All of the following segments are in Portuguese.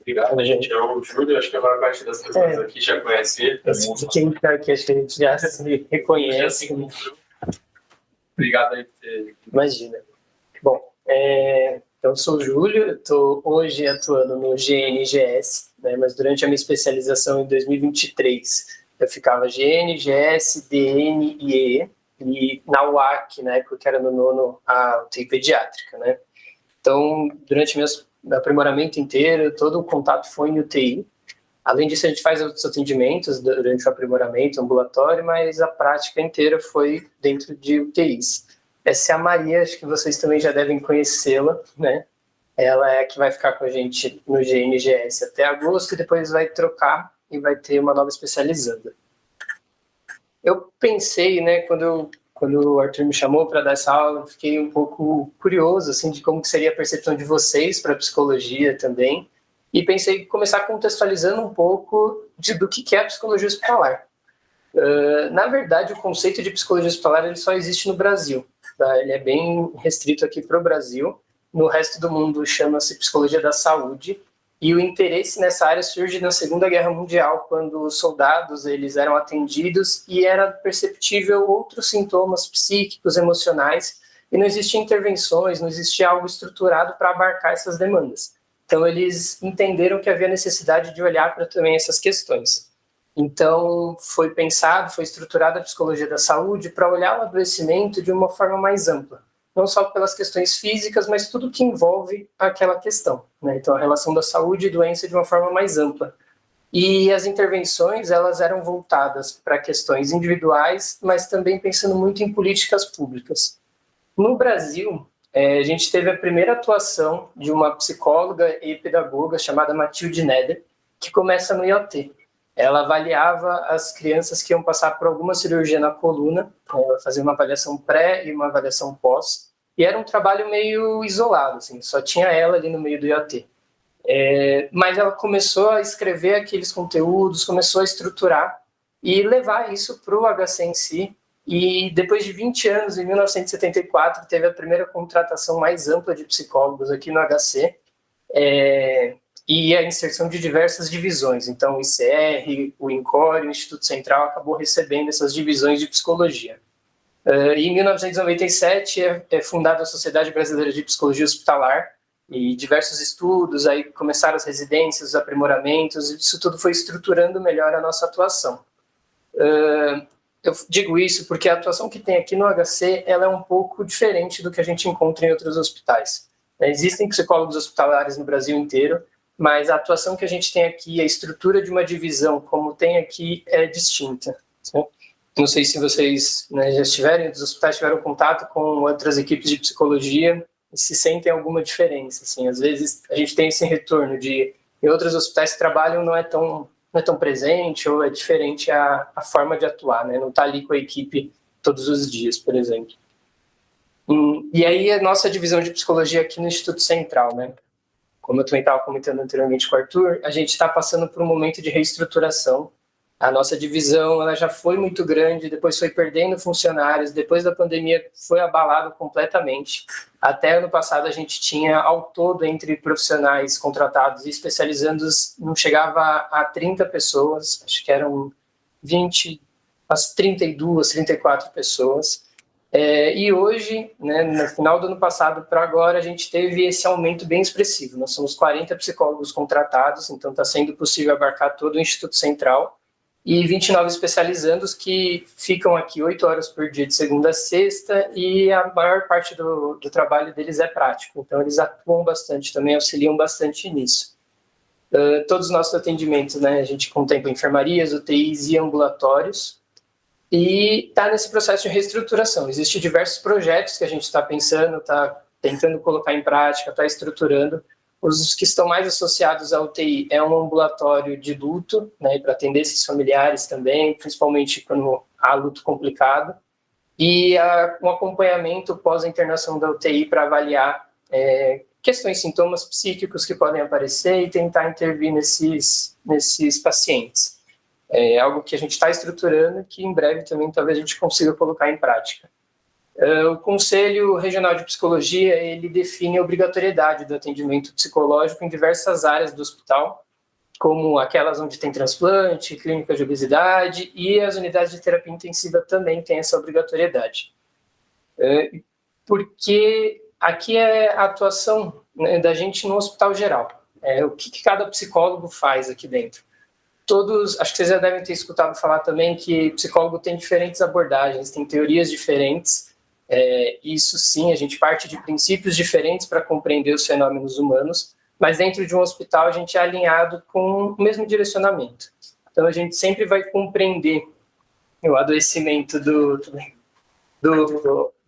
Obrigado, gente. É o Júlio, acho que a maior parte das pessoas aqui já conhece ele. Quem está aqui, acho que a gente já se reconhece. Obrigado aí por ter... Imagina. Bom, eu sou o Júlio, eu estou hoje atuando no GNGS, né, mas durante a minha especialização em 2023, eu ficava GN, GS, DN e E, e na UAC, né, porque era no nono, a UTI pediátrica, né. Então, durante meu aprimoramento inteiro, todo o contato foi em UTI. Além disso, a gente faz outros atendimentos durante o aprimoramento ambulatório, mas a prática inteira foi dentro de UTIs. Essa é a Maria, acho que vocês também já devem conhecê-la, né? Ela é a que vai ficar com a gente no GNGS até agosto e depois vai trocar e vai ter uma nova especializanda. Eu pensei, né, quando o Arthur me chamou para dar essa aula, eu fiquei um pouco curioso, assim, de como que seria a percepção de vocês para a psicologia também, e pensei em começar contextualizando um pouco do que é a psicologia hospitalar. Na verdade, o conceito de psicologia hospitalar ele só existe no Brasil, tá? Ele é bem restrito aqui para o Brasil. No resto do mundo chama-se psicologia da saúde, e o interesse nessa área surge na Segunda Guerra Mundial, quando os soldados eles eram atendidos e era perceptível outros sintomas psíquicos, emocionais, e não existiam intervenções, não existia algo estruturado para abarcar essas demandas. Então, eles entenderam que havia necessidade de olhar para também essas questões. Então, foi estruturada a psicologia da saúde para olhar o adoecimento de uma forma mais ampla. Não só pelas questões físicas, mas tudo que envolve aquela questão, né? Então, a relação da saúde e doença de uma forma mais ampla. E as intervenções, elas eram voltadas para questões individuais, mas também pensando muito em políticas públicas. No Brasil, a gente teve a primeira atuação de uma psicóloga e pedagoga chamada Matilde Neder, que começa no IoT. Ela avaliava as crianças que iam passar por alguma cirurgia na coluna, fazia uma avaliação pré e uma avaliação pós, e era um trabalho meio isolado, assim, só tinha ela ali no meio do IoT. Mas ela começou a escrever aqueles conteúdos, começou a estruturar e levar isso para o HC em si, e depois de 20 anos, em 1974, teve a primeira contratação mais ampla de psicólogos aqui no HC, e a inserção de diversas divisões. Então, o ICR, o INCOR, o Instituto Central acabou recebendo essas divisões de psicologia. Em 1997, é fundada a Sociedade Brasileira de Psicologia Hospitalar, e diversos estudos, aí começaram as residências, os aprimoramentos, e isso tudo foi estruturando melhor a nossa atuação. Eu digo isso porque a atuação que tem aqui no HC ela é um pouco diferente do que a gente encontra em outros hospitais. Existem psicólogos hospitalares no Brasil inteiro, mas a atuação que a gente tem aqui, a estrutura de uma divisão, como tem aqui, é distinta. Não sei se vocês, né, já estiveram, os hospitais tiveram contato com outras equipes de psicologia e se sentem alguma diferença. Assim, às vezes a gente tem esse retorno de em outros hospitais que trabalham não é tão presente ou é diferente a forma de atuar, né? Não está ali com a equipe todos os dias, por exemplo. E aí a nossa divisão de psicologia aqui no Instituto Central, né? Como eu também estava comentando anteriormente com o Arthur, a gente está passando por um momento de reestruturação. A nossa divisão ela já foi muito grande, depois foi perdendo funcionários, depois da pandemia foi abalado completamente. Até ano passado a gente tinha, ao todo, entre profissionais contratados e especializandos, não chegava a 30 pessoas, acho que eram 20, as 32, 34 pessoas. E hoje, né, no final do ano passado para agora, a gente teve esse aumento bem expressivo. Nós somos 40 psicólogos contratados, então está sendo possível abarcar todo o Instituto Central, e 29 especializandos que ficam aqui 8 horas por dia, de segunda a sexta, e a maior parte do trabalho deles é prático. Então, eles atuam bastante, também auxiliam bastante nisso. Todos os nossos atendimentos, né, a gente contempla enfermarias, UTIs e ambulatórios, e está nesse processo de reestruturação. Existem diversos projetos que a gente está pensando, está tentando colocar em prática, está estruturando. Os que estão mais associados à UTI é um ambulatório de luto, né, para atender esses familiares também, principalmente quando há luto complicado, e um acompanhamento pós a internação da UTI para avaliar questões, sintomas psíquicos que podem aparecer e tentar intervir nesses pacientes. É algo que a gente está estruturando e que em breve também talvez a gente consiga colocar em prática. O Conselho Regional de Psicologia, ele define a obrigatoriedade do atendimento psicológico em diversas áreas do hospital, como aquelas onde tem transplante, clínica de obesidade, e as unidades de terapia intensiva também têm essa obrigatoriedade. Porque aqui é a atuação, né, da gente no hospital geral. O que cada psicólogo faz aqui dentro. Acho que vocês já devem ter escutado falar também que psicólogo tem diferentes abordagens, tem teorias diferentes. Isso sim, a gente parte de princípios diferentes para compreender os fenômenos humanos, mas dentro de um hospital a gente é alinhado com o mesmo direcionamento. Então a gente sempre vai compreender o adoecimento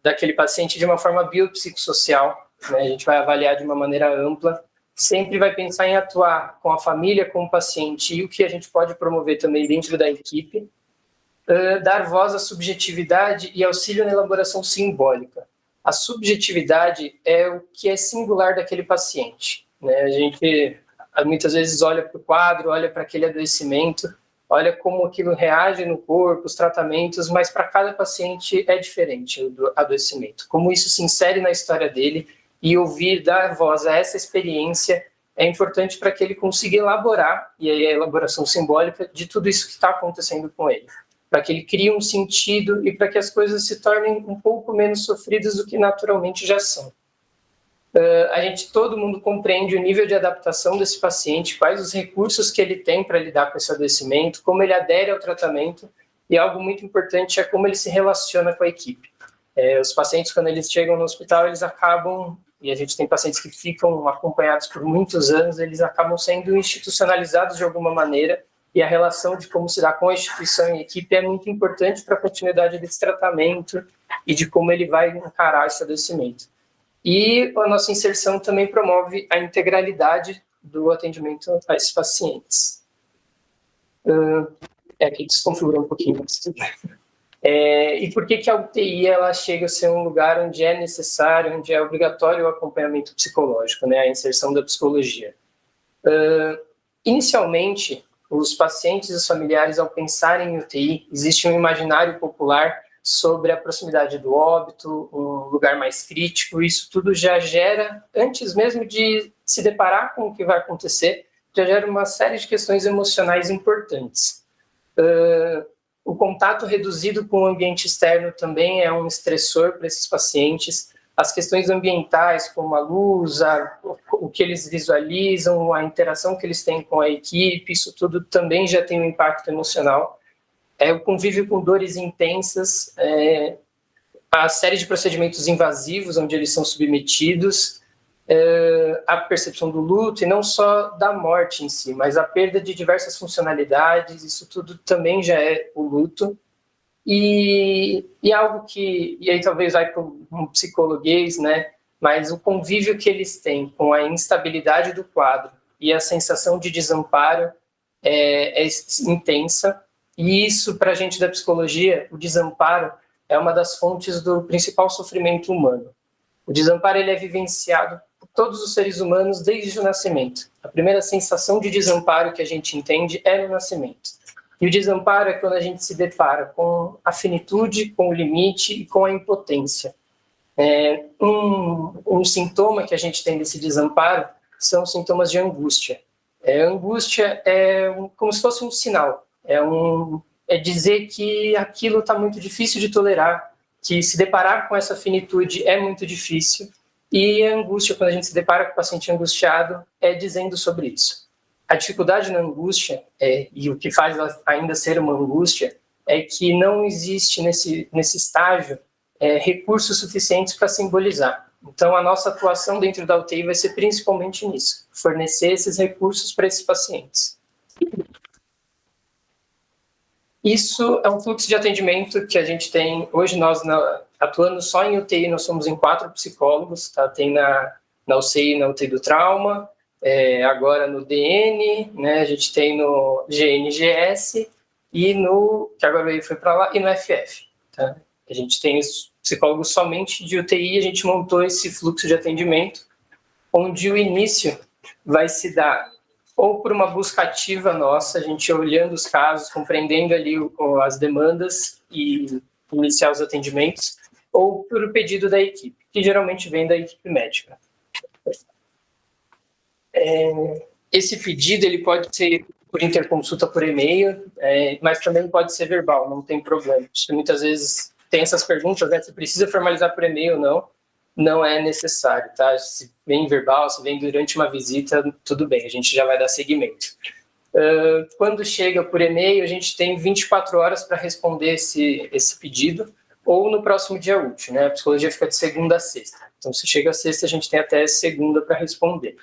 daquele paciente de uma forma biopsicossocial, né? A gente vai avaliar de uma maneira ampla, sempre vai pensar em atuar com a família, com o paciente, e o que a gente pode promover também dentro da equipe, dar voz à subjetividade e auxílio na elaboração simbólica. A subjetividade é o que é singular daquele paciente, né? A gente muitas vezes olha para o quadro, olha para aquele adoecimento, olha como aquilo reage no corpo, os tratamentos, mas para cada paciente é diferente o adoecimento. Como isso se insere na história dele, e ouvir, dar voz a essa experiência é importante para que ele consiga elaborar, e aí a elaboração simbólica, de tudo isso que está acontecendo com ele. Para que ele crie um sentido e para que as coisas se tornem um pouco menos sofridas do que naturalmente já são. Todo mundo compreende o nível de adaptação desse paciente, quais os recursos que ele tem para lidar com esse adoecimento, como ele adere ao tratamento, e algo muito importante é como ele se relaciona com a equipe. Os pacientes, quando eles chegam no hospital, eles acabam, e a gente tem pacientes que ficam acompanhados por muitos anos, eles acabam sendo institucionalizados de alguma maneira, e a relação de como se dá com a instituição e a equipe é muito importante para a continuidade desse tratamento e de como ele vai encarar esse adoecimento. E a nossa inserção também promove a integralidade do atendimento a esses pacientes. Aqui desconfigura um pouquinho. E por que a UTI ela chega a ser um lugar onde é necessário, onde é obrigatório o acompanhamento psicológico, né, a inserção da psicologia? Inicialmente, os pacientes e os familiares, ao pensarem em UTI, existe um imaginário popular sobre a proximidade do óbito, um lugar mais crítico. Isso tudo já gera, antes mesmo de se deparar com o que vai acontecer, já gera uma série de questões emocionais importantes. O contato reduzido com o ambiente externo também é um estressor para esses pacientes. As questões ambientais, como a luz, o que eles visualizam, a interação que eles têm com a equipe, isso tudo também já tem um impacto emocional. O convívio com dores intensas, a série de procedimentos invasivos onde eles são submetidos, a percepção do luto, e não só da morte em si, mas a perda de diversas funcionalidades, isso tudo também já é o luto. E algo que, e aí talvez vai para um psicologuês, né, mas o convívio que eles têm com a instabilidade do quadro e a sensação de desamparo é intensa, e isso, para a gente da psicologia, o desamparo é uma das fontes do principal sofrimento humano. O desamparo ele é vivenciado por todos os seres humanos desde o nascimento. A primeira sensação de desamparo que a gente entende é no nascimento. E o desamparo é quando a gente se depara com a finitude, com o limite e com a impotência. Um sintoma que a gente tem desse desamparo são os sintomas de angústia. Angústia é como se fosse um sinal. É dizer que aquilo está muito difícil de tolerar, que se deparar com essa finitude é muito difícil, e a angústia, quando a gente se depara com o paciente angustiado, é dizendo sobre isso. A dificuldade na angústia, e o que faz ela ainda ser uma angústia, é que não existe nesse estágio recursos suficientes para simbolizar. Então, a nossa atuação dentro da UTI vai ser principalmente nisso, fornecer esses recursos para esses pacientes. Isso é um fluxo de atendimento que a gente tem. Hoje, nós atuando só em UTI, nós somos em 4 psicólogos, tá? Tem na UCI, na UTI do trauma, agora no DN, né? A gente tem no GNGS e que agora ele foi para lá, e no FF. Tá? A gente tem os psicólogos somente de UTI, a gente montou esse fluxo de atendimento, onde o início vai se dar ou por uma busca ativa nossa, a gente olhando os casos, compreendendo ali as demandas e iniciar os atendimentos, ou por pedido da equipe, que geralmente vem da equipe médica. Esse pedido ele pode ser por interconsulta por e-mail, mas também pode ser verbal, não tem problema. Muitas vezes tem essas perguntas, né, se precisa formalizar por e-mail ou não, não é necessário, tá? Se vem verbal, se vem durante uma visita, tudo bem, a gente já vai dar seguimento. Quando chega por e-mail, a gente tem 24 horas para responder esse pedido, ou no próximo dia útil, né? A psicologia fica de segunda a sexta. Então, se chega a sexta, a gente tem até segunda para responder.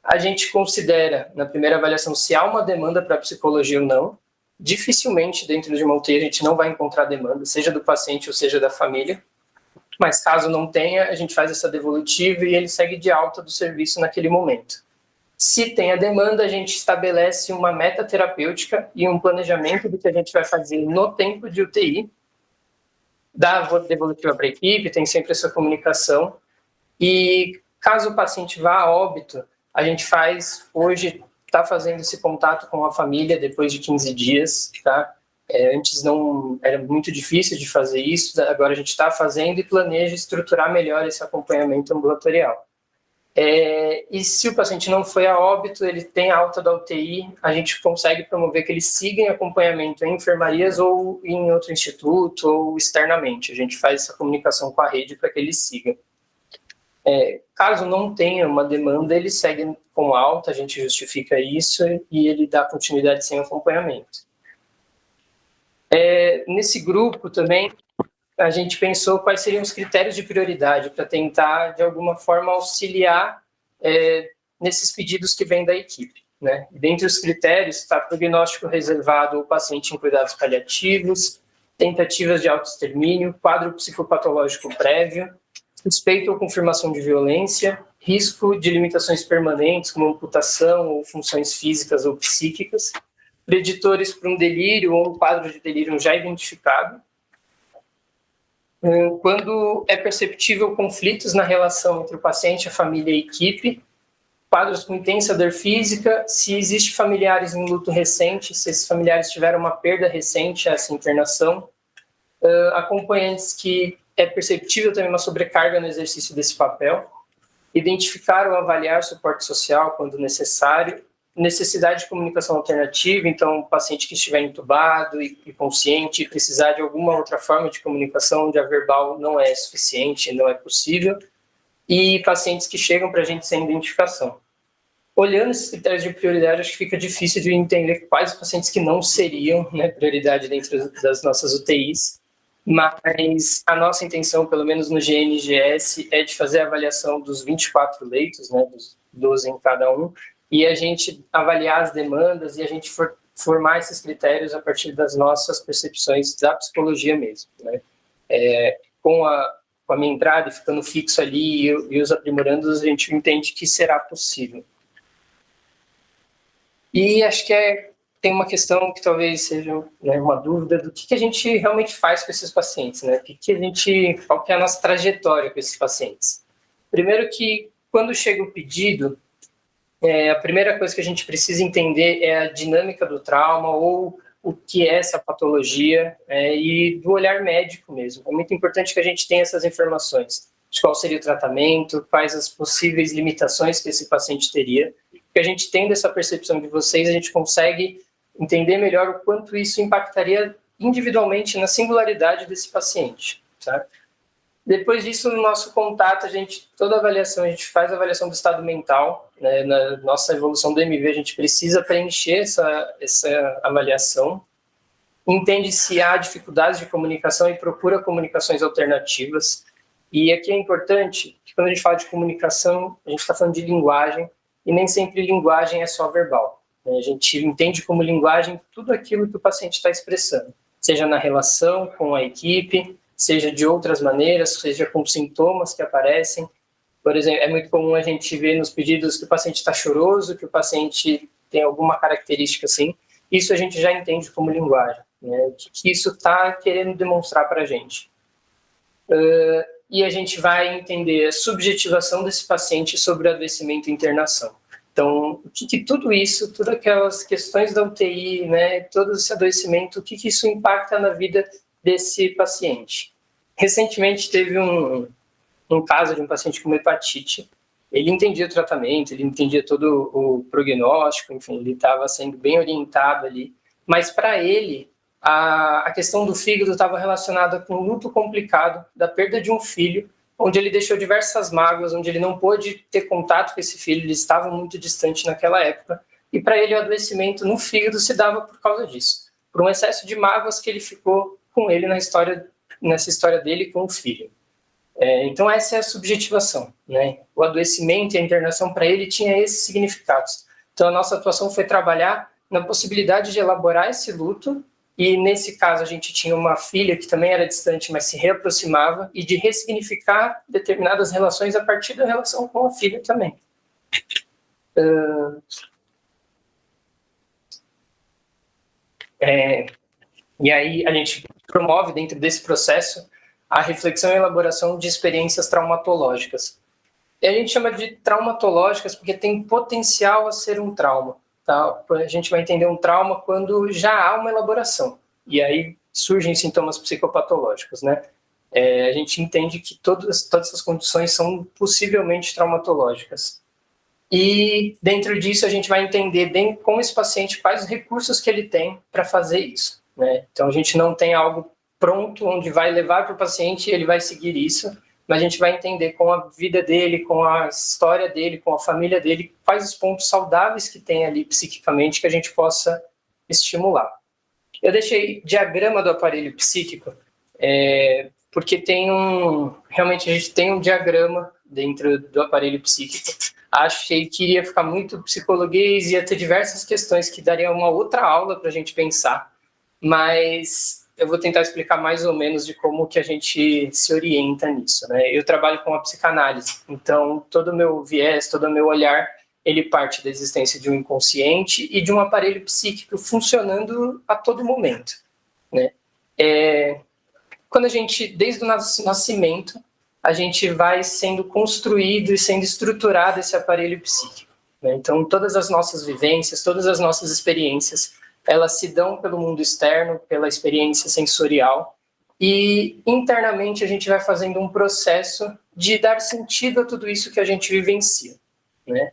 A gente considera, na primeira avaliação, se há uma demanda para psicologia ou não. Dificilmente, dentro de uma UTI, a gente não vai encontrar demanda, seja do paciente ou seja da família. Mas, caso não tenha, a gente faz essa devolutiva e ele segue de alta do serviço naquele momento. Se tem a demanda, a gente estabelece uma meta terapêutica e um planejamento do que a gente vai fazer no tempo de UTI, dá a devolutiva para a equipe, tem sempre essa comunicação. E caso o paciente vá a óbito, a gente hoje está fazendo esse contato com a família depois de 15 dias, tá? Antes não era muito difícil de fazer isso, agora a gente está fazendo e planeja estruturar melhor esse acompanhamento ambulatorial. E se o paciente não foi a óbito, ele tem alta da UTI, a gente consegue promover que ele siga em acompanhamento em enfermarias ou em outro instituto ou externamente. A gente faz essa comunicação com a rede para que ele siga. Caso não tenha uma demanda, ele segue com alta, a gente justifica isso e ele dá continuidade sem acompanhamento. Nesse grupo também, a gente pensou quais seriam os critérios de prioridade para tentar, de alguma forma, auxiliar nesses pedidos que vêm da equipe, né? Dentre os critérios está prognóstico reservado ao paciente em cuidados paliativos, tentativas de autoextermínio, quadro psicopatológico prévio, suspeita ou confirmação de violência, risco de limitações permanentes, como amputação ou funções físicas ou psíquicas, preditores para um delírio ou um quadro de delírio já identificado, quando é perceptível conflitos na relação entre o paciente, a família e a equipe, quadros com intensa dor física, se existe familiares em luto recente, se esses familiares tiveram uma perda recente a essa internação, acompanhantes que é perceptível também uma sobrecarga no exercício desse papel, identificar ou avaliar suporte social quando necessário, necessidade de comunicação alternativa, então o paciente que estiver entubado e consciente e precisar de alguma outra forma de comunicação onde a verbal não é suficiente, não é possível, e pacientes que chegam para a gente sem identificação. Olhando esses critérios de prioridade, acho que fica difícil de entender quais pacientes que não seriam, né, prioridade dentro das nossas UTIs, mas a nossa intenção, pelo menos no GNGS, é de fazer a avaliação dos 24 leitos, né, dos 12 em cada um, e a gente avaliar as demandas e a gente formar esses critérios a partir das nossas percepções da psicologia mesmo, né? Com a minha entrada e ficando fixo ali e os aprimorandos, a gente entende que será possível. E acho que tem uma questão que talvez seja, né, uma dúvida do que a gente realmente faz com esses pacientes, né? Qual que é a nossa trajetória com esses pacientes? Primeiro que, quando chega o pedido, a primeira coisa que a gente precisa entender é a dinâmica do trauma ou o que é essa patologia e do olhar médico mesmo. É muito importante que a gente tenha essas informações de qual seria o tratamento, quais as possíveis limitações que esse paciente teria. Porque a gente tendo essa percepção de vocês, a gente consegue entender melhor o quanto isso impactaria individualmente na singularidade desse paciente, tá? Depois disso, no nosso contato, toda avaliação, a gente faz a avaliação do estado mental, né? Na nossa evolução do MV, a gente precisa preencher essa avaliação, entende se há dificuldades de comunicação e procura comunicações alternativas. E aqui é importante que quando a gente fala de comunicação, a gente está falando de linguagem, e nem sempre linguagem é só verbal, né? A gente entende como linguagem tudo aquilo que o paciente está expressando, seja na relação com a equipe, seja de outras maneiras, seja com sintomas que aparecem. Por exemplo, é muito comum a gente ver nos pedidos que o paciente está choroso, que o paciente tem alguma característica assim. Isso a gente já entende como linguagem, né? O que isso está querendo demonstrar para a gente. E a gente vai entender a subjetivação desse paciente sobre o adoecimento e internação. Então, o que tudo isso, todas aquelas questões da UTI, né, todo esse adoecimento, o que isso impacta na vida desse paciente. recentemente teve um caso de um paciente com hepatite. Ele entendia o tratamento, ele entendia todo o prognóstico, enfim, ele estava sendo bem orientado ali, mas para ele, a questão do fígado estava relacionada com um luto complicado da perda de um filho, onde ele deixou diversas mágoas, onde ele não pôde ter contato com esse filho, ele estava muito distante naquela época, e para ele o adoecimento no fígado se dava por causa disso, por um excesso de mágoas que ele ficou com ele nessa história dele com o filho. Então essa é a subjetivação, né? O adoecimento e a internação para ele tinha esses significados. Então a nossa atuação foi trabalhar na possibilidade de elaborar esse luto, e nesse caso a gente tinha uma filha que também era distante, mas se reaproximava, e de ressignificar determinadas relações a partir da relação com a filha também. E aí a gente promove dentro desse processo a reflexão e elaboração de experiências traumatológicas. E a gente chama de traumatológicas porque tem potencial a ser um trauma. Tá? A gente vai entender um trauma quando já há uma elaboração. E aí surgem sintomas psicopatológicos, né? A gente entende que todas essas condições são possivelmente traumatológicas. E dentro disso a gente vai entender com esse paciente quais os recursos que ele tem para fazer isso, né? Então a gente não tem algo pronto onde vai levar para o paciente e ele vai seguir isso, mas a gente vai entender com a vida dele, com a história dele, com a família dele, quais os pontos saudáveis que tem ali psiquicamente que a gente possa estimular. Eu deixei diagrama do aparelho psíquico, porque realmente a gente tem um diagrama dentro do aparelho psíquico. Achei que iria ficar muito psicologuês, ia ter diversas questões que daria uma outra aula para a gente pensar, mas eu vou tentar explicar mais ou menos de como que a gente se orienta nisso, né? Eu trabalho com a psicanálise, então todo o meu viés, todo o meu olhar, ele parte da existência de um inconsciente e de um aparelho psíquico funcionando a todo momento, né? Quando a gente, desde o nascimento, a gente vai sendo construído e sendo estruturado esse aparelho psíquico, né? Então todas as nossas vivências, todas as nossas experiências, elas se dão pelo mundo externo, pela experiência sensorial, e internamente a gente vai fazendo um processo de dar sentido a tudo isso que a gente vivencia, né?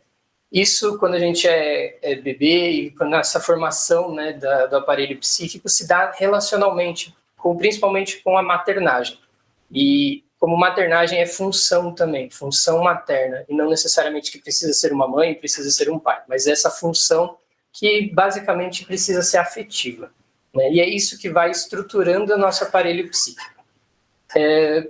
Isso, quando a gente é bebê, e quando essa formação, né, do aparelho psíquico se dá relacionalmente, principalmente com a maternagem. E como maternagem é função também, função materna, e não necessariamente que precisa ser uma mãe, precisa ser um pai, mas essa função que basicamente precisa ser afetiva, né? E é isso que vai estruturando o nosso aparelho psíquico.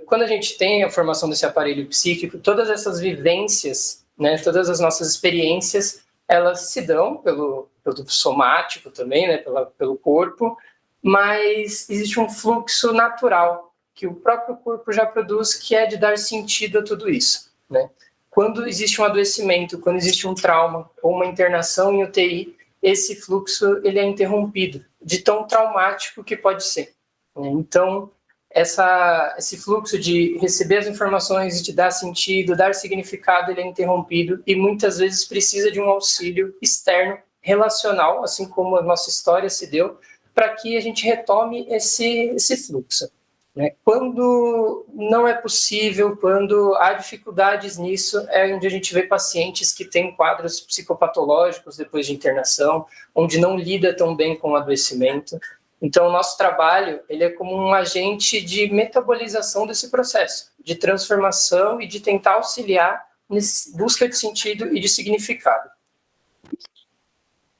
Quando a gente tem a formação desse aparelho psíquico, todas essas vivências, né, todas as nossas experiências, elas se dão pelo somático também, né, pelo corpo, mas existe um fluxo natural que o próprio corpo já produz, que é de dar sentido a tudo isso, né? Quando existe um adoecimento, quando existe um trauma ou uma internação em UTI, esse fluxo ele é interrompido, de tão traumático que pode ser. Então, esse fluxo de receber as informações, de dar sentido, dar significado, ele é interrompido e muitas vezes precisa de um auxílio externo, relacional, assim como a nossa história se deu, para que a gente retome esse fluxo, né? Quando não é possível, quando há dificuldades nisso, é onde a gente vê pacientes que têm quadros psicopatológicos depois de internação, onde não lida tão bem com o adoecimento. Então, o nosso trabalho ele é como um agente de metabolização desse processo, de transformação e de tentar auxiliar nessa busca de sentido e de significado.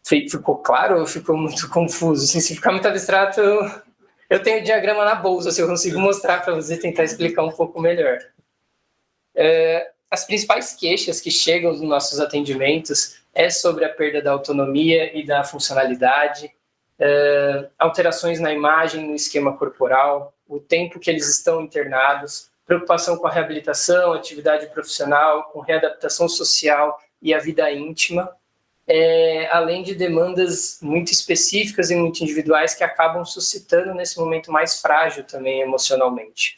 Ficou claro ou ficou muito confuso? Se ficar muito abstrato, eu tenho o diagrama na bolsa, se eu consigo mostrar para você tentar explicar um pouco melhor. As principais queixas que chegam nos nossos atendimentos é sobre a perda da autonomia e da funcionalidade, alterações na imagem, no esquema corporal, o tempo que eles estão internados, preocupação com a reabilitação, atividade profissional, com readaptação social e a vida íntima, além de demandas muito específicas e muito individuais que acabam suscitando nesse momento mais frágil também emocionalmente.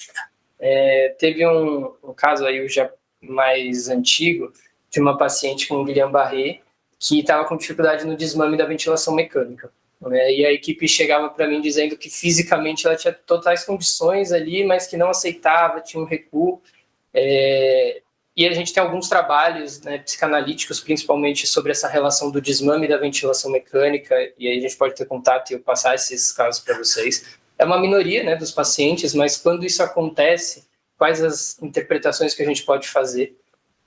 Teve um caso aí já mais antigo de uma paciente com Guillain-Barré que estava com dificuldade no desmame da ventilação mecânica. né? E a equipe chegava para mim dizendo que fisicamente ela tinha totais condições ali, mas que não aceitava, tinha um recuo. E a gente tem alguns trabalhos, né, psicanalíticos, principalmente sobre essa relação do desmame e da ventilação mecânica, e aí a gente pode ter contato e eu passar esses casos para vocês. É uma minoria, né, dos pacientes, mas quando isso acontece, quais as interpretações que a gente pode fazer?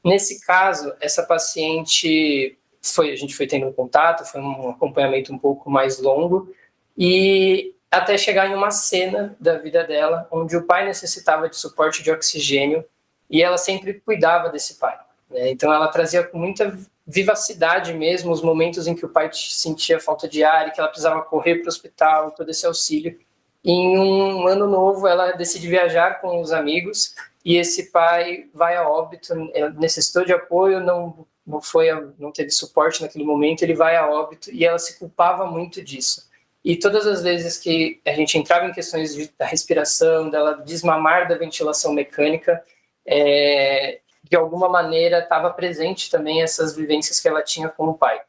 Nesse caso, essa paciente, a gente foi tendo um contato, foi um acompanhamento um pouco mais longo, e até chegar em uma cena da vida dela, onde o pai necessitava de suporte de oxigênio, e ela sempre cuidava desse pai, né? Então ela trazia com muita vivacidade mesmo os momentos em que o pai sentia falta de ar e que ela precisava correr para o hospital, todo esse auxílio. E em um ano novo, ela decide viajar com os amigos e esse pai vai a óbito, necessitou de apoio, não teve suporte naquele momento, ele vai a óbito e ela se culpava muito disso. E todas as vezes que a gente entrava em questões da respiração, dela desmamar da ventilação mecânica, de alguma maneira estava presente também essas vivências que ela tinha com o pai.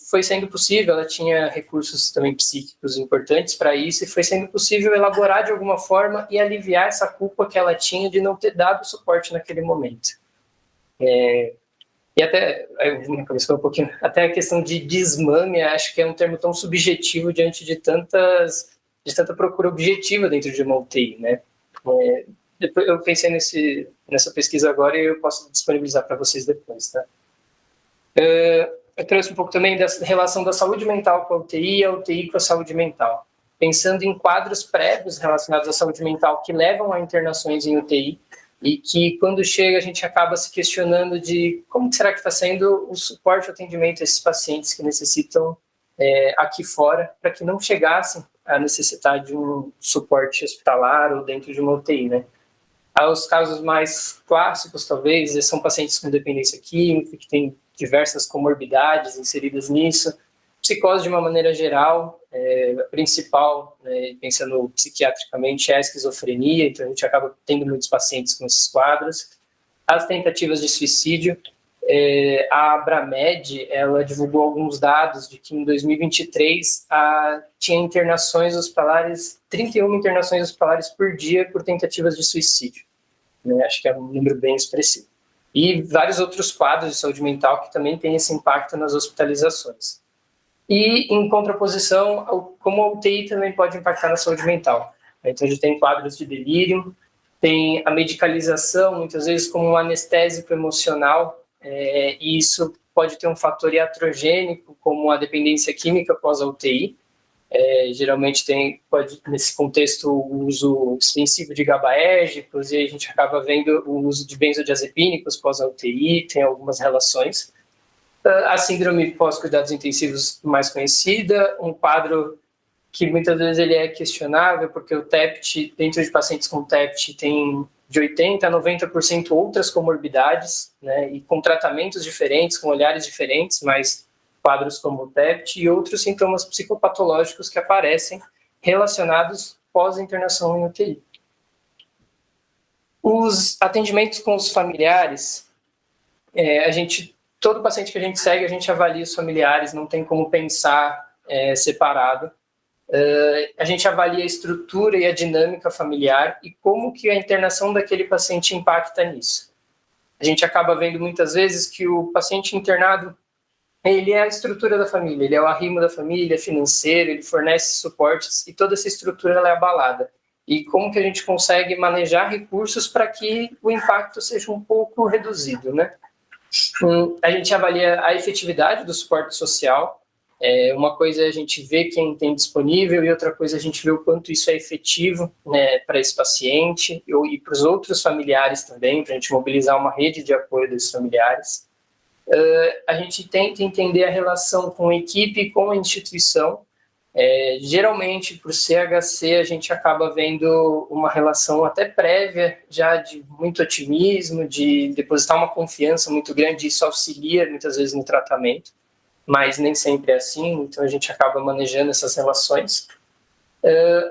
Foi sendo possível, ela tinha recursos também psíquicos importantes para isso, e foi sendo possível elaborar de alguma forma e aliviar essa culpa que ela tinha de não ter dado suporte naquele momento. E até, minha cabeça foi um pouquinho, até a questão de desmame, acho que é um termo tão subjetivo diante de tanta procura objetiva dentro de uma UTI, né? Depois eu pensei nessa pesquisa agora e eu posso disponibilizar para vocês depois, tá? Eu trouxe um pouco também da relação da saúde mental com a UTI e a UTI com a saúde mental. Pensando em quadros prévios relacionados à saúde mental que levam a internações em UTI e que, quando chega, a gente acaba se questionando de como será que está sendo o suporte e o atendimento a esses pacientes que necessitam aqui fora, para que não chegassem a necessitar de um suporte hospitalar ou dentro de uma UTI, né? Os casos mais clássicos, talvez, são pacientes com dependência química, que têm diversas comorbidades inseridas nisso, psicose de uma maneira geral, a principal, pensando psiquiatricamente, é a esquizofrenia, então a gente acaba tendo muitos pacientes com esses quadros. As tentativas de suicídio, a Abramed, ela divulgou alguns dados de que em 2023 tinha internações hospitalares, 31 internações hospitalares por dia por tentativas de suicídio. Acho que é um número bem expressivo. E vários outros quadros de saúde mental que também têm esse impacto nas hospitalizações. E, em contraposição, como a UTI também pode impactar na saúde mental. Então, a gente tem quadros de delírio, tem a medicalização, muitas vezes como um anestésico emocional, e isso pode ter um fator iatrogênico, como a dependência química pós a UTI. Geralmente pode, nesse contexto, o uso extensivo de GABAérgicos, e a gente acaba vendo o uso de benzodiazepínicos pós a UTI, tem algumas relações. A síndrome pós-cuidados intensivos mais conhecida, um quadro que muitas vezes ele é questionável, porque o TEPT, dentro de pacientes com TEPT, tem de 80% a 90% outras comorbidades, né, e com tratamentos diferentes, com olhares diferentes, mas quadros como o TEPT e outros sintomas psicopatológicos que aparecem relacionados pós-internação em UTI. Os atendimentos com os familiares, todo paciente que a gente segue, a gente avalia os familiares, não tem como pensar separado. A gente avalia a estrutura e a dinâmica familiar e como que a internação daquele paciente impacta nisso. A gente acaba vendo muitas vezes que o paciente internado, ele é a estrutura da família, ele é o arrimo da família, financeiro, ele fornece suportes e toda essa estrutura ela é abalada. E como que a gente consegue manejar recursos para que o impacto seja um pouco reduzido, né? A gente avalia a efetividade do suporte social. Uma coisa é a gente ver quem tem disponível e outra coisa é a gente ver o quanto isso é efetivo, né, para esse paciente e para os outros familiares também, para a gente mobilizar uma rede de apoio desses familiares. A gente tenta entender a relação com a equipe e com a instituição. Geralmente, por CHC, a gente acaba vendo uma relação até prévia, já de muito otimismo, de depositar uma confiança muito grande, isso auxilia muitas vezes no tratamento, mas nem sempre é assim, então a gente acaba manejando essas relações.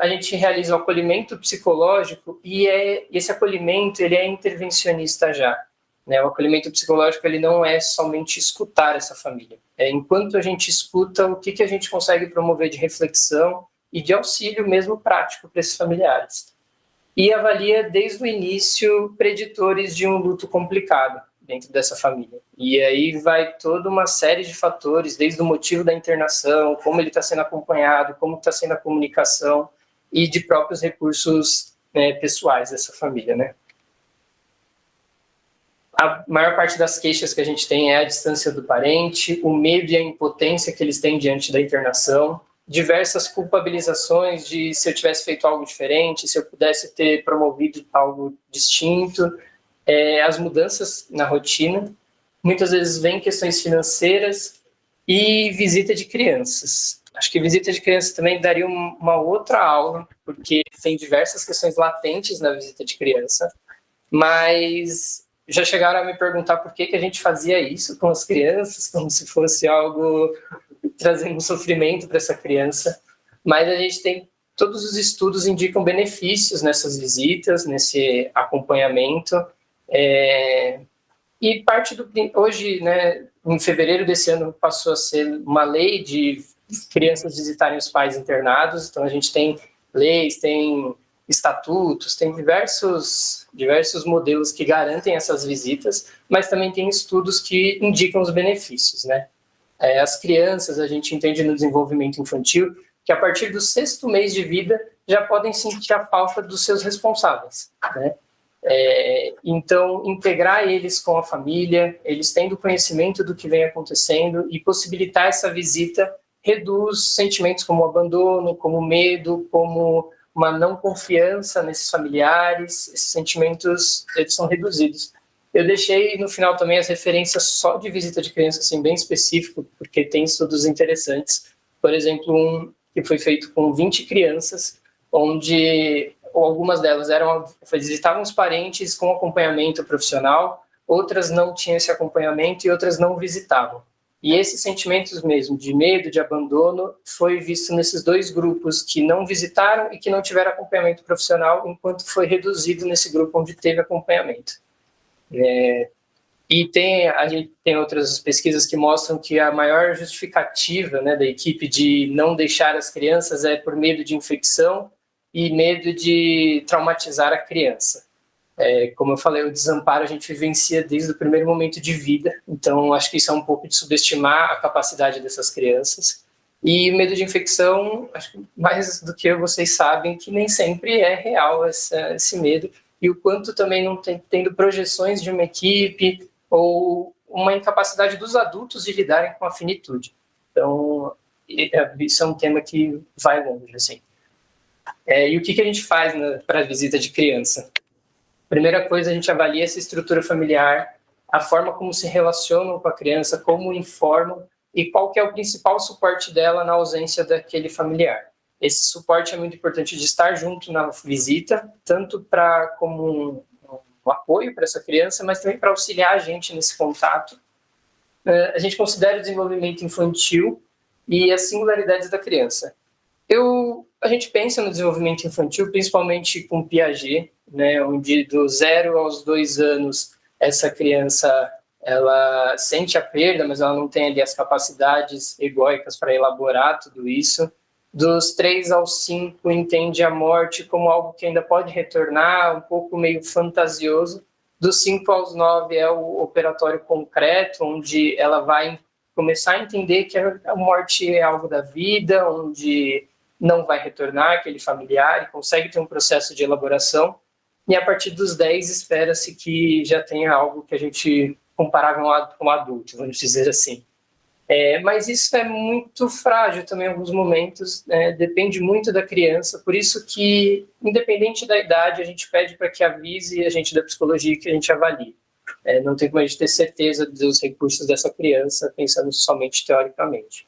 A gente realiza o acolhimento psicológico e esse acolhimento ele é intervencionista já. né? O acolhimento psicológico ele não é somente escutar essa família. Enquanto a gente escuta, o que a gente consegue promover de reflexão e de auxílio mesmo prático para esses familiares. E avalia desde o início preditores de um luto complicado dentro dessa família. E aí vai toda uma série de fatores, desde o motivo da internação, como ele está sendo acompanhado, como está sendo a comunicação e de próprios recursos, né, pessoais dessa família, né? A maior parte das queixas que a gente tem é a distância do parente, o medo e a impotência que eles têm diante da internação, diversas culpabilizações de se eu tivesse feito algo diferente, se eu pudesse ter promovido algo distinto, as mudanças na rotina, muitas vezes vem questões financeiras e visita de crianças. Acho que visita de crianças também daria uma outra aula, porque tem diversas questões latentes na visita de criança, mas já chegaram a me perguntar por que a gente fazia isso com as crianças, como se fosse algo trazendo sofrimento para essa criança. Mas a gente tem, todos os estudos indicam benefícios nessas visitas, nesse acompanhamento. E parte do hoje, né, em fevereiro desse ano passou a ser uma lei de crianças visitarem os pais internados. Então a gente tem leis, tem estatutos, tem diversos modelos que garantem essas visitas, mas também tem estudos que indicam os benefícios, né? As crianças, a gente entende no desenvolvimento infantil que a partir do 6º mês de vida já podem sentir a falta dos seus responsáveis, né? Então, integrar eles com a família, eles tendo conhecimento do que vem acontecendo e possibilitar essa visita reduz sentimentos como abandono, como medo, como uma não confiança nesses familiares. Esses sentimentos, eles são reduzidos. Eu deixei no final também as referências só de visita de criança, assim, bem específico, porque tem estudos interessantes. Por exemplo, um que foi feito com 20 crianças, onde algumas delas visitavam os parentes com acompanhamento profissional, outras não tinham esse acompanhamento e outras não visitavam. E esses sentimentos mesmo de medo, de abandono, foi visto nesses 2 grupos que não visitaram e que não tiveram acompanhamento profissional, enquanto foi reduzido nesse grupo onde teve acompanhamento. E a gente tem outras pesquisas que mostram que a maior justificativa, né, da equipe de não deixar as crianças é por medo de infecção e medo de traumatizar a criança. Como eu falei, o desamparo a gente vivencia desde o primeiro momento de vida, então acho que isso é um pouco de subestimar a capacidade dessas crianças. E o medo de infecção, acho que mais do que vocês sabem, que nem sempre é real esse medo, e o quanto também não tendo projeções de uma equipe ou uma incapacidade dos adultos de lidarem com a finitude. Então, isso é um tema que vai longe, assim. E o que a gente faz para a visita de criança? Primeira coisa, a gente avalia essa estrutura familiar, a forma como se relacionam com a criança, como informam e qual que é o principal suporte dela na ausência daquele familiar. Esse suporte é muito importante de estar junto na visita, tanto como um apoio para essa criança, mas também para auxiliar a gente nesse contato. A gente considera o desenvolvimento infantil e as singularidades da criança. A gente pensa no desenvolvimento infantil, principalmente com Piaget, né, onde do 0 aos 2 anos essa criança ela sente a perda, mas ela não tem ali as capacidades egóicas para elaborar tudo isso. Dos 3 aos 5 entende a morte como algo que ainda pode retornar, um pouco meio fantasioso. Dos 5 aos 9 é o operatório concreto, onde ela vai começar a entender que a morte é algo da vida, onde não vai retornar aquele familiar e consegue ter um processo de elaboração. E a partir dos 10 espera-se que já tenha algo que a gente comparável com adulto, vamos dizer assim. Mas isso é muito frágil também em alguns momentos, depende muito da criança, por isso que, independente da idade, a gente pede para que avise a gente da psicologia que a gente avalie. Não tem como a gente ter certeza dos recursos dessa criança, pensando somente teoricamente.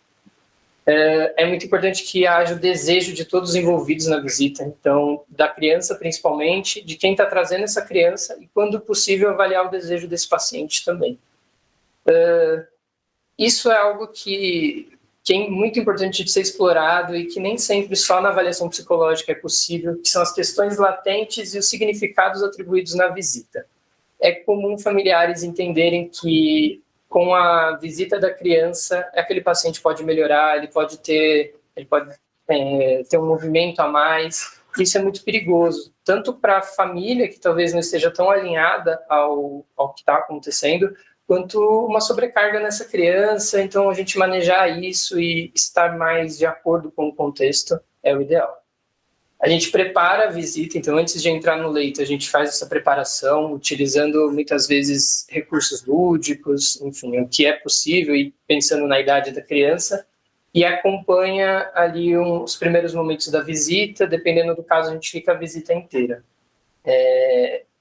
É muito importante que haja o desejo de todos os envolvidos na visita, então, da criança principalmente, de quem está trazendo essa criança, e, quando possível, avaliar o desejo desse paciente também. Isso é algo que é muito importante de ser explorado e que nem sempre só na avaliação psicológica é possível, que são as questões latentes e os significados atribuídos na visita. é comum familiares entenderem que com a visita da criança, aquele paciente pode melhorar, ele pode ter um movimento a mais. Isso é muito perigoso, tanto para a família, que talvez não esteja tão alinhada ao que está acontecendo, quanto uma sobrecarga nessa criança. Então, a gente manejar isso e estar mais de acordo com o contexto é o ideal. A gente prepara a visita, então antes de entrar no leito, a gente faz essa preparação, utilizando muitas vezes recursos lúdicos, enfim, o que é possível e pensando na idade da criança, e acompanha ali os primeiros momentos da visita, dependendo do caso, a gente fica a visita inteira.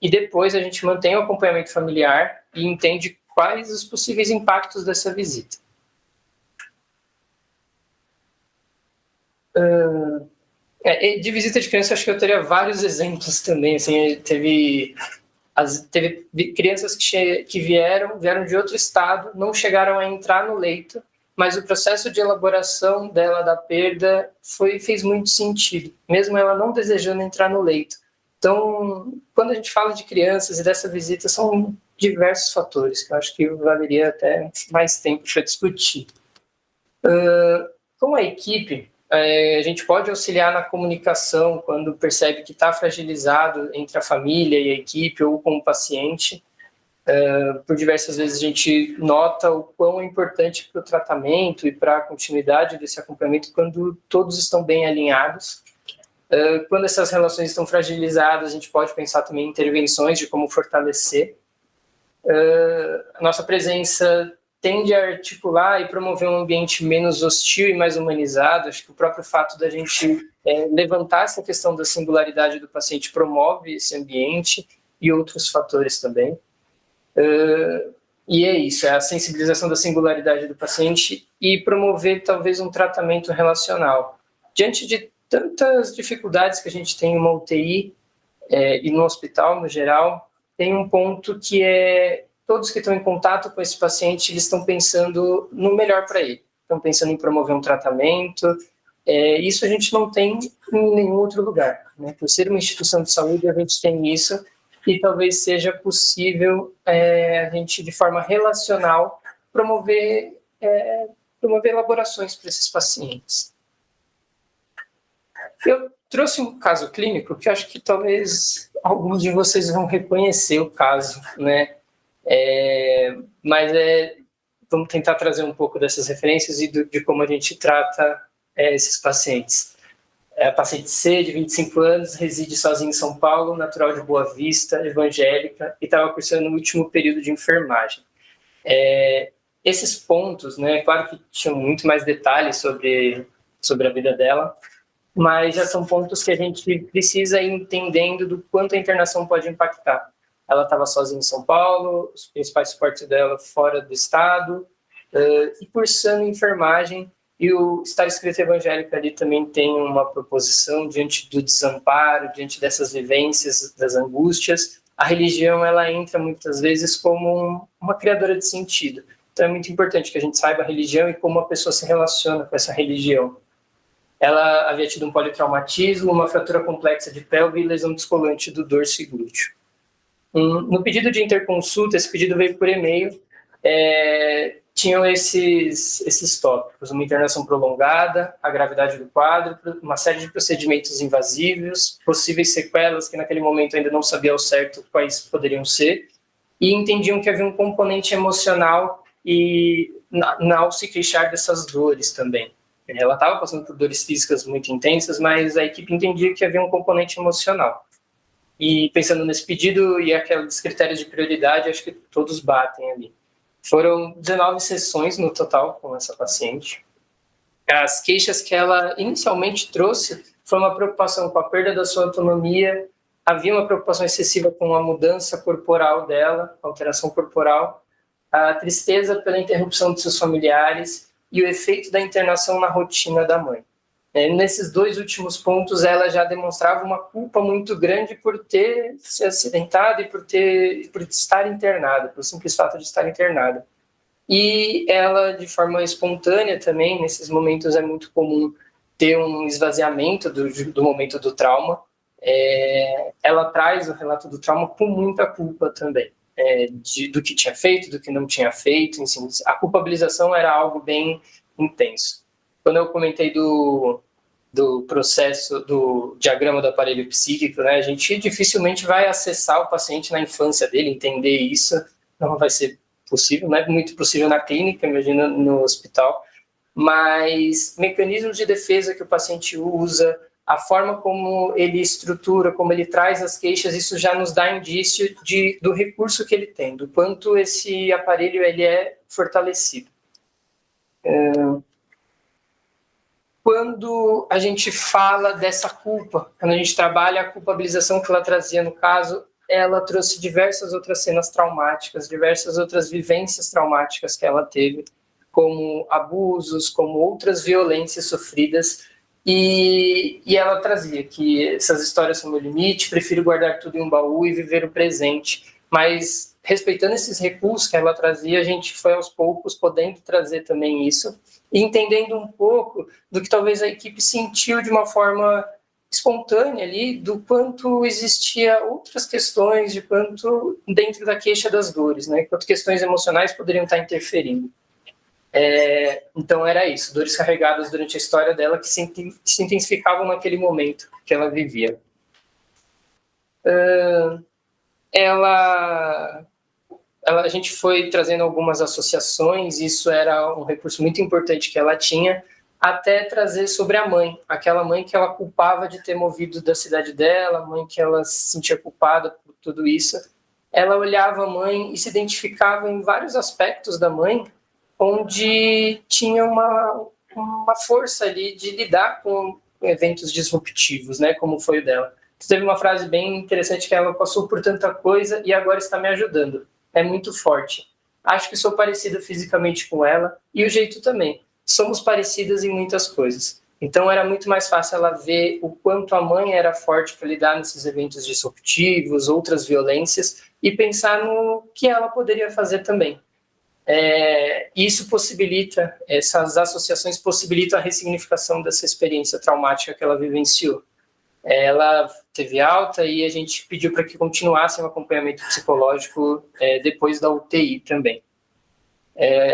E depois a gente mantém o acompanhamento familiar e entende quais os possíveis impactos dessa visita. De visita de criança, acho que eu teria vários exemplos também. Assim, teve crianças que vieram de outro estado, não chegaram a entrar no leito, mas o processo de elaboração dela da perda fez muito sentido, mesmo ela não desejando entrar no leito. Então, quando a gente fala de crianças e dessa visita, são diversos fatores que eu acho que valeria até mais tempo para discutir. Com a equipe, a gente pode auxiliar na comunicação quando percebe que está fragilizado entre a família e a equipe ou com o paciente. Por diversas vezes a gente nota o quão é importante para o tratamento e para a continuidade desse acompanhamento quando todos estão bem alinhados. Quando essas relações estão fragilizadas, a gente pode pensar também em intervenções de como fortalecer. A nossa presença tende a articular e promover um ambiente menos hostil e mais humanizado. Acho que o próprio fato da gente levantar essa questão da singularidade do paciente promove esse ambiente e outros fatores também. E é isso, é a sensibilização da singularidade do paciente e promover talvez um tratamento relacional. Diante de tantas dificuldades que a gente tem em uma UTI e no hospital no geral, tem um ponto que é todos que estão em contato com esse paciente, eles estão pensando no melhor para ele, estão pensando em promover um tratamento. Isso a gente não tem em nenhum outro lugar, né? Por ser uma instituição de saúde, a gente tem isso, e talvez seja possível a gente, de forma relacional, promover elaborações para esses pacientes. Eu trouxe um caso clínico que eu acho que talvez alguns de vocês vão reconhecer o caso, né? Mas vamos tentar trazer um pouco dessas referências e de como a gente trata esses pacientes. A paciente C, de 25 anos, reside sozinha em São Paulo, natural de Boa Vista, evangélica, e estava cursando no último período de enfermagem. Esses pontos, né, claro que tinham muito mais detalhes sobre a vida dela, mas já são pontos que a gente precisa ir entendendo do quanto a internação pode impactar. Ela estava sozinha em São Paulo, os principais suportes dela fora do estado, e cursando enfermagem, e o estar escrito evangélico ali também tem uma proposição diante do desamparo, diante dessas vivências, das angústias. A religião, ela entra muitas vezes como uma criadora de sentido. Então é muito importante que a gente saiba a religião e como a pessoa se relaciona com essa religião. Ela havia tido um politraumatismo, uma fratura complexa de pelve e lesão descolante do dorso e glúteo. No pedido de interconsulta, esse pedido veio por e-mail, tinham esses tópicos: uma internação prolongada, a gravidade do quadro, uma série de procedimentos invasivos, possíveis sequelas que naquele momento ainda não sabia ao certo quais poderiam ser, e entendiam que havia um componente emocional e ao se queixar dessas dores também. Ela estava passando por dores físicas muito intensas, mas a equipe entendia que havia um componente emocional. E pensando nesse pedido e aqueles critérios de prioridade, acho que todos batem ali. Foram 19 sessões no total com essa paciente. As queixas que ela inicialmente trouxe foi uma preocupação com a perda da sua autonomia, havia uma preocupação excessiva com a mudança corporal dela, alteração corporal, a tristeza pela interrupção de seus familiares e o efeito da internação na rotina da mãe. Nesses dois últimos pontos, ela já demonstrava uma culpa muito grande por ter se acidentado e por estar internada, pelo simples fato de estar internada. E ela, de forma espontânea também, nesses momentos é muito comum ter um esvaziamento do momento do trauma. Ela traz o relato do trauma com muita culpa também. do que tinha feito, do que não tinha feito, enfim, a culpabilização era algo bem intenso. Quando eu comentei do processo, do diagrama do aparelho psíquico, né, a gente dificilmente vai acessar o paciente na infância dele, entender isso, não vai ser possível, não é muito possível na clínica, imagina no hospital, mas mecanismos de defesa que o paciente usa, a forma como ele estrutura, como ele traz as queixas, isso já nos dá indício do recurso que ele tem, do quanto esse aparelho ele é fortalecido. Quando a gente fala dessa culpa, quando a gente trabalha a culpabilização que ela trazia no caso, ela trouxe diversas outras cenas traumáticas, diversas outras vivências traumáticas que ela teve, como abusos, como outras violências sofridas, e ela trazia que essas histórias são meu limite, prefiro guardar tudo em um baú e viver o presente. Mas, respeitando esses recursos que ela trazia, a gente foi aos poucos podendo trazer também isso, e entendendo um pouco do que talvez a equipe sentiu de uma forma espontânea ali, do quanto existia outras questões, de quanto dentro da queixa das dores, né? Quanto questões emocionais poderiam estar interferindo. Então era isso, dores carregadas durante a história dela que se intensificavam naquele momento que ela vivia. A gente foi trazendo algumas associações, isso era um recurso muito importante que ela tinha, até trazer sobre a mãe, aquela mãe que ela culpava de ter movido da cidade dela, a mãe que ela se sentia culpada por tudo isso. Ela olhava a mãe e se identificava em vários aspectos da mãe, onde tinha uma força ali de lidar com eventos disruptivos, né, como foi o dela. Teve uma frase bem interessante que ela passou por tanta coisa e agora está me ajudando. É muito forte. Acho que sou parecida fisicamente com ela e o jeito também. Somos parecidas em muitas coisas. Então era muito mais fácil ela ver o quanto a mãe era forte para lidar nesses eventos disruptivos, outras violências, e pensar no que ela poderia fazer também. Isso possibilita, essas associações possibilitam a ressignificação dessa experiência traumática que ela vivenciou. Ela teve alta e a gente pediu para que continuasse o acompanhamento psicológico depois da UTI também.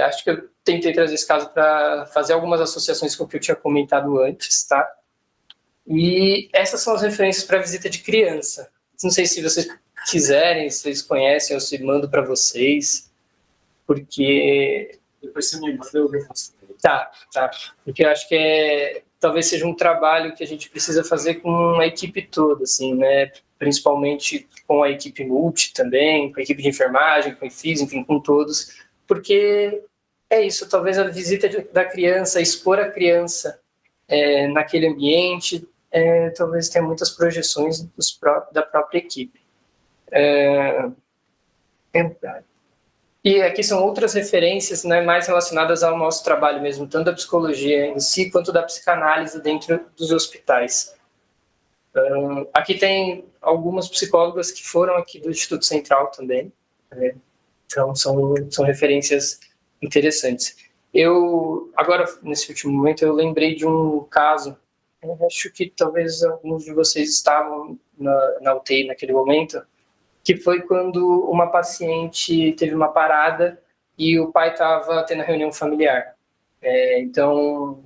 Acho que eu tentei trazer esse caso para fazer algumas associações com o que eu tinha comentado antes, tá? E essas são as referências para a visita de criança. Não sei se vocês quiserem, se vocês conhecem, eu se mando para vocês, porque... Depois você me manda, eu faço. Tá. Porque eu acho que talvez seja um trabalho que a gente precisa fazer com a equipe toda, assim, né? Principalmente com a equipe multi também, com a equipe de enfermagem, com a IFIS, enfim, com todos, porque é isso, talvez a visita da criança, expor a criança naquele ambiente, talvez tenha muitas projeções da própria equipe. E aqui são outras referências, né, mais relacionadas ao nosso trabalho mesmo, tanto da psicologia em si, quanto da psicanálise dentro dos hospitais. Aqui tem algumas psicólogas que foram aqui do Instituto Central também, então são referências interessantes. Agora, nesse último momento, eu lembrei de um caso, acho que talvez alguns de vocês estavam na UTI naquele momento, que foi quando uma paciente teve uma parada e o pai estava tendo reunião familiar. Então,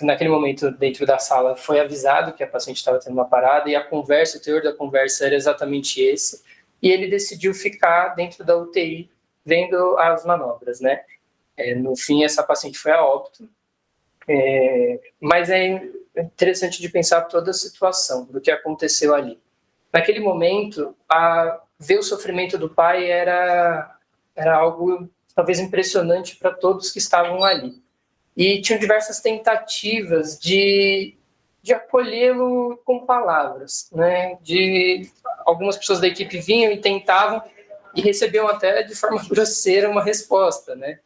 naquele momento, dentro da sala, foi avisado que a paciente estava tendo uma parada e o teor da conversa era exatamente esse, e ele decidiu ficar dentro da UTI vendo as manobras, né? No fim, essa paciente foi a óbito, mas é interessante de pensar toda a situação do que aconteceu ali. Naquele momento, ver o sofrimento do pai era algo talvez impressionante para todos que estavam ali. E tinham diversas tentativas de acolhê-lo com palavras, né? Algumas pessoas da equipe vinham e tentavam e recebiam até de forma grosseira uma resposta, né?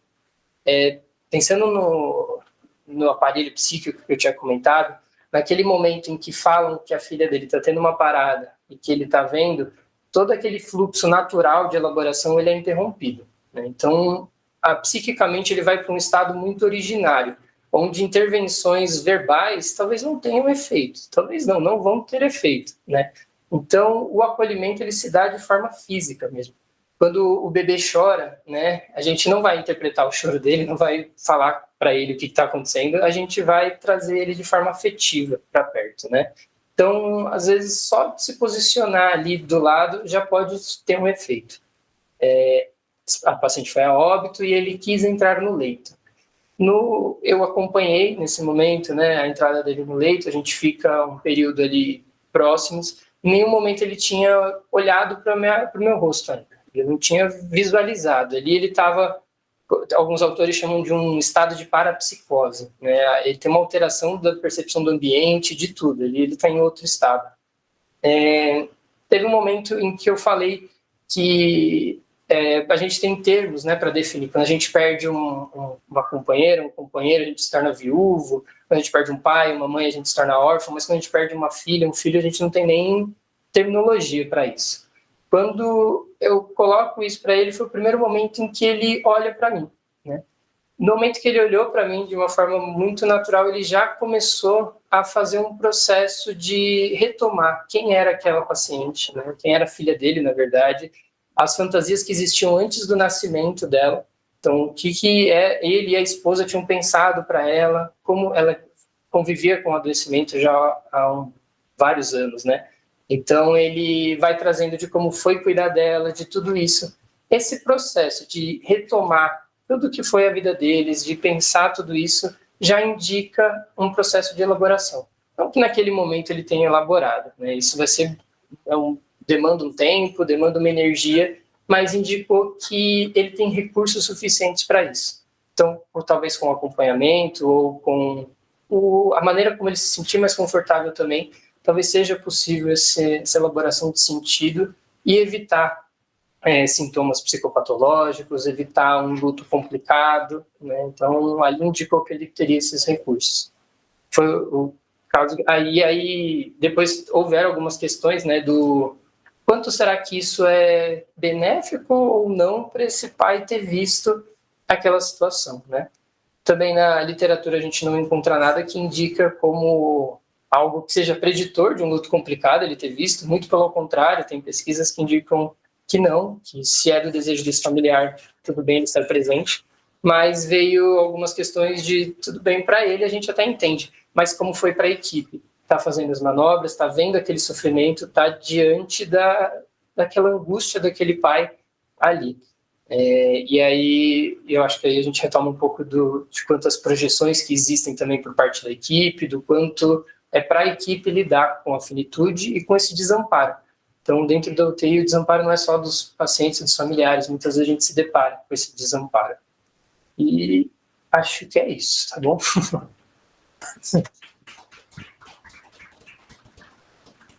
Pensando no aparelho psíquico que eu tinha comentado, naquele momento em que falam que a filha dele está tendo uma parada e que ele está vendo, todo aquele fluxo natural de elaboração ele é interrompido, né? Então, psiquicamente, ele vai para um estado muito originário, onde intervenções verbais talvez não tenham efeito, talvez não vão ter efeito, né? Então, o acolhimento ele se dá de forma física mesmo. Quando o bebê chora, né, a gente não vai interpretar o choro dele, não vai falar para ele o que está acontecendo, a gente vai trazer ele de forma afetiva para perto, né? Então, às vezes, só se posicionar ali do lado já pode ter um efeito. A paciente foi a óbito e ele quis entrar no leito. Eu acompanhei nesse momento, né, a entrada dele no leito, a gente fica um período ali próximos, em nenhum momento ele tinha olhado para o meu rosto ainda, ele não tinha visualizado, ali ele estava, alguns autores chamam de um estado de parapsicose, né, ele tem uma alteração da percepção do ambiente, de tudo, ele está em outro estado. Teve um momento em que eu falei que a gente tem termos, né, para definir. Quando a gente perde uma companheira, um companheiro, a gente se torna viúvo. Quando a gente perde um pai, uma mãe, a gente se torna órfão. Mas quando a gente perde uma filha, um filho, a gente não tem nem terminologia para isso. Quando eu coloco isso para ele, foi o primeiro momento em que ele olha para mim, né? No momento que ele olhou para mim de uma forma muito natural, ele já começou a fazer um processo de retomar quem era aquela paciente, né? Quem era a filha dele, na verdade, as fantasias que existiam antes do nascimento dela. Então, o que ele e a esposa tinham pensado para ela, como ela convivia com o adoecimento já há vários anos, né? Então, ele vai trazendo de como foi cuidar dela, de tudo isso. Esse processo de retomar tudo que foi a vida deles, de pensar tudo isso, já indica um processo de elaboração. Não que naquele momento ele tenha elaborado, né? Isso vai ser demanda um tempo, demanda uma energia, mas indicou que ele tem recursos suficientes para isso. Então, ou talvez com acompanhamento, ou com a maneira como ele se sentir mais confortável também, talvez seja possível essa elaboração de sentido e evitar sintomas psicopatológicos, evitar um luto complicado, né? Então, ali indicou que ele teria esses recursos. Foi o caso. Aí depois houveram algumas questões, né, do quanto será que isso é benéfico ou não para esse pai ter visto aquela situação, né? Também na literatura a gente não encontra nada que indica como algo que seja preditor de um luto complicado ele ter visto, muito pelo contrário, tem pesquisas que indicam que não, que se é do desejo desse familiar, tudo bem ele estar presente, mas veio algumas questões de tudo bem para ele, a gente até entende, mas como foi para a equipe? Está fazendo as manobras, está vendo aquele sofrimento, está diante daquela angústia daquele pai ali. E aí, eu acho que aí a gente retoma um pouco de quantas projeções que existem também por parte da equipe, do quanto é para a equipe lidar com a finitude e com esse desamparo. Então, dentro da UTI, o desamparo não é só dos pacientes e dos familiares, muitas vezes a gente se depara com esse desamparo. E acho que é isso, tá bom?